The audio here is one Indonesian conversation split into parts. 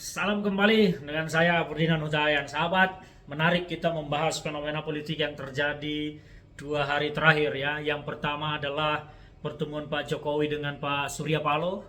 Salam kembali dengan saya Ferdinand Hudayan. Sahabat, menarik kita membahas fenomena politik yang terjadi 2 hari terakhir ya. Yang pertama adalah pertemuan Pak Jokowi dengan Pak Surya Paloh.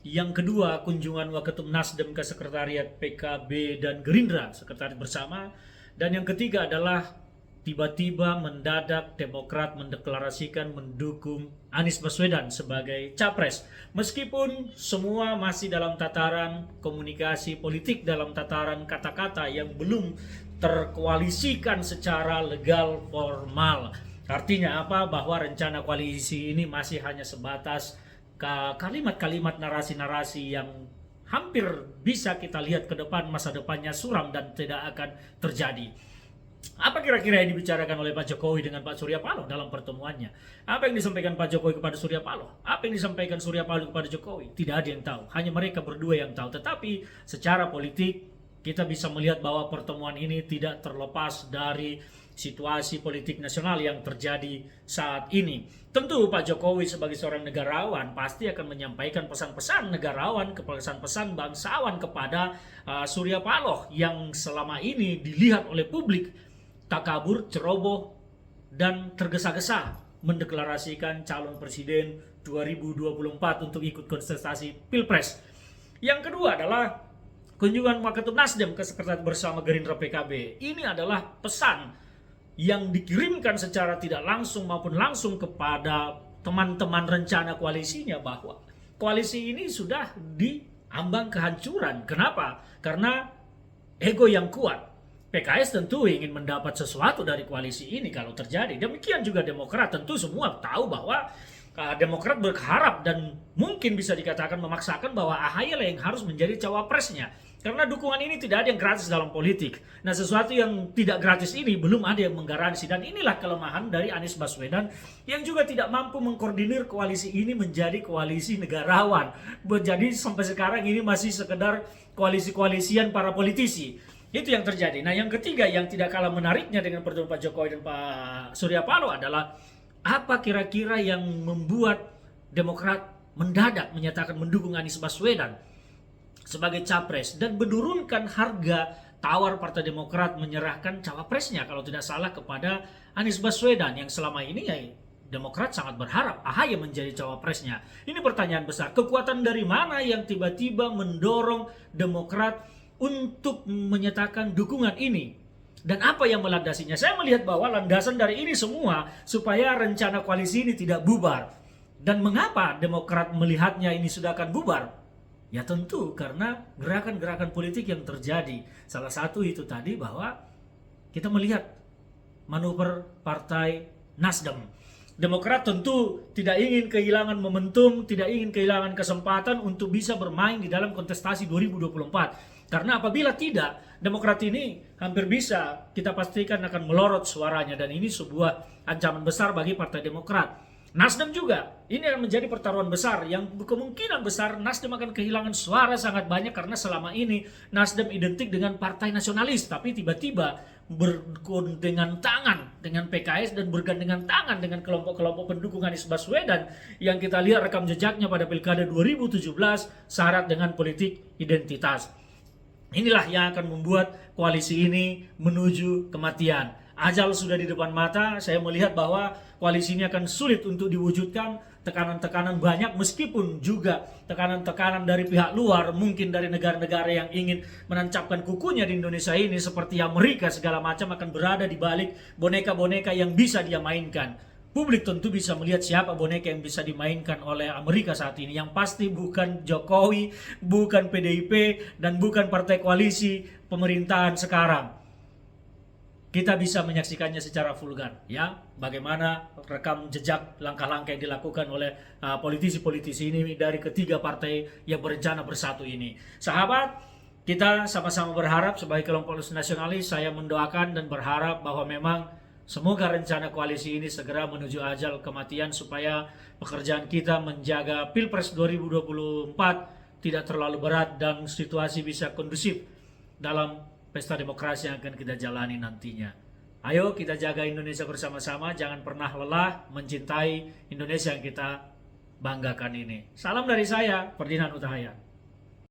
Yang kedua, kunjungan Waketum Nasdem ke Sekretariat PKB dan Gerindra, Sekretariat Bersama. Dan yang ketiga adalah tiba-tiba mendadak Demokrat mendeklarasikan mendukung Anies Baswedan sebagai capres. Meskipun semua masih dalam tataran komunikasi politik, dalam tataran kata-kata yang belum terkoalisikan secara legal formal. Artinya apa? Bahwa rencana koalisi ini masih hanya sebatas kalimat-kalimat narasi-narasi yang hampir bisa kita lihat ke depan masa depannya suram dan tidak akan terjadi. Apa kira-kira yang dibicarakan oleh Pak Jokowi dengan Pak Surya Paloh dalam pertemuannya? Apa yang disampaikan Pak Jokowi kepada Surya Paloh? Apa yang disampaikan Surya Paloh kepada Jokowi? Tidak ada yang tahu, hanya mereka berdua yang tahu. Tetapi secara politik kita bisa melihat bahwa pertemuan ini tidak terlepas dari situasi politik nasional yang terjadi saat ini. Tentu Pak Jokowi sebagai seorang negarawan pasti akan menyampaikan pesan-pesan negarawan, pesan-pesan bangsawan kepada Surya Paloh yang selama ini dilihat oleh publik takabur, ceroboh, dan tergesa-gesa mendeklarasikan calon presiden 2024 untuk ikut kontestasi Pilpres. Yang kedua adalah kunjungan Waketum Nasdem ke Sekretariat Bersama Gerindra PKB. Ini adalah pesan yang dikirimkan secara tidak langsung maupun langsung kepada teman-teman rencana koalisinya bahwa koalisi ini sudah diambang kehancuran. Kenapa? Karena ego yang kuat. PKS tentu ingin mendapat sesuatu dari koalisi ini kalau terjadi. Demikian juga Demokrat. Tentu semua tahu bahwa Demokrat berharap dan mungkin bisa dikatakan memaksakan bahwa AHY lah yang harus menjadi cawapresnya. Karena dukungan ini tidak ada yang gratis dalam politik. Nah, sesuatu yang tidak gratis ini belum ada yang menggaransi. Dan inilah kelemahan dari Anies Baswedan yang juga tidak mampu mengkoordinir koalisi ini menjadi koalisi negarawan. Jadi sampai sekarang ini masih sekedar koalisi-koalisian para politisi. Itu yang terjadi. Nah, yang ketiga yang tidak kalah menariknya dengan pertemuan Pak Jokowi dan Pak Surya Paloh adalah apa kira-kira yang membuat Demokrat mendadak menyatakan mendukung Anies Baswedan sebagai capres dan menurunkan harga tawar Partai Demokrat menyerahkan cawapresnya kalau tidak salah kepada Anies Baswedan yang selama ini ya Demokrat sangat berharap AHY menjadi cawapresnya. Ini pertanyaan besar. Kekuatan dari mana yang tiba-tiba mendorong Demokrat untuk menyatakan dukungan ini? Dan apa yang melandasinya? Saya melihat bahwa landasan dari ini semua supaya rencana koalisi ini tidak bubar. Dan mengapa Demokrat melihatnya ini sudah akan bubar? Ya tentu karena gerakan-gerakan politik yang terjadi. Salah satu itu tadi bahwa kita melihat manuver Partai Nasdem. Demokrat tentu tidak ingin kehilangan momentum, tidak ingin kehilangan kesempatan untuk bisa bermain di dalam kontestasi 2024. Karena apabila tidak, Demokrat ini hampir bisa kita pastikan akan melorot suaranya dan ini sebuah ancaman besar bagi Partai Demokrat. Nasdem juga, ini akan menjadi pertaruhan besar yang kemungkinan besar Nasdem akan kehilangan suara sangat banyak karena selama ini Nasdem identik dengan partai nasionalis tapi tiba-tiba bergandengan tangan dengan PKS dan bergandengan tangan dengan kelompok-kelompok pendukung Anies Baswedan yang kita lihat rekam jejaknya pada Pilkada 2017 syarat dengan politik identitas. Inilah yang akan membuat koalisi ini menuju kematian. Ajal sudah di depan mata, saya melihat bahwa koalisi ini akan sulit untuk diwujudkan. Tekanan-tekanan banyak meskipun juga tekanan-tekanan dari pihak luar, mungkin dari negara-negara yang ingin menancapkan kukunya di Indonesia ini seperti Amerika segala macam akan berada di balik boneka-boneka yang bisa dia mainkan. Publik tentu bisa melihat siapa boneka yang bisa dimainkan oleh Amerika saat ini. Yang pasti bukan Jokowi, bukan PDIP, dan bukan partai koalisi pemerintahan sekarang. Kita bisa menyaksikannya secara vulgar, ya. Bagaimana rekam jejak langkah-langkah yang dilakukan oleh politisi-politisi ini dari ketiga partai yang berencana bersatu ini. Sahabat, kita sama-sama berharap sebagai kelompok nasionalis, saya mendoakan dan berharap bahwa memang semoga rencana koalisi ini segera menuju ajal kematian supaya pekerjaan kita menjaga Pilpres 2024 tidak terlalu berat dan situasi bisa kondusif dalam pesta demokrasi yang akan kita jalani nantinya. Ayo kita jaga Indonesia bersama-sama, jangan pernah lelah mencintai Indonesia yang kita banggakan ini. Salam dari saya, Ferdinand Huta Hayan.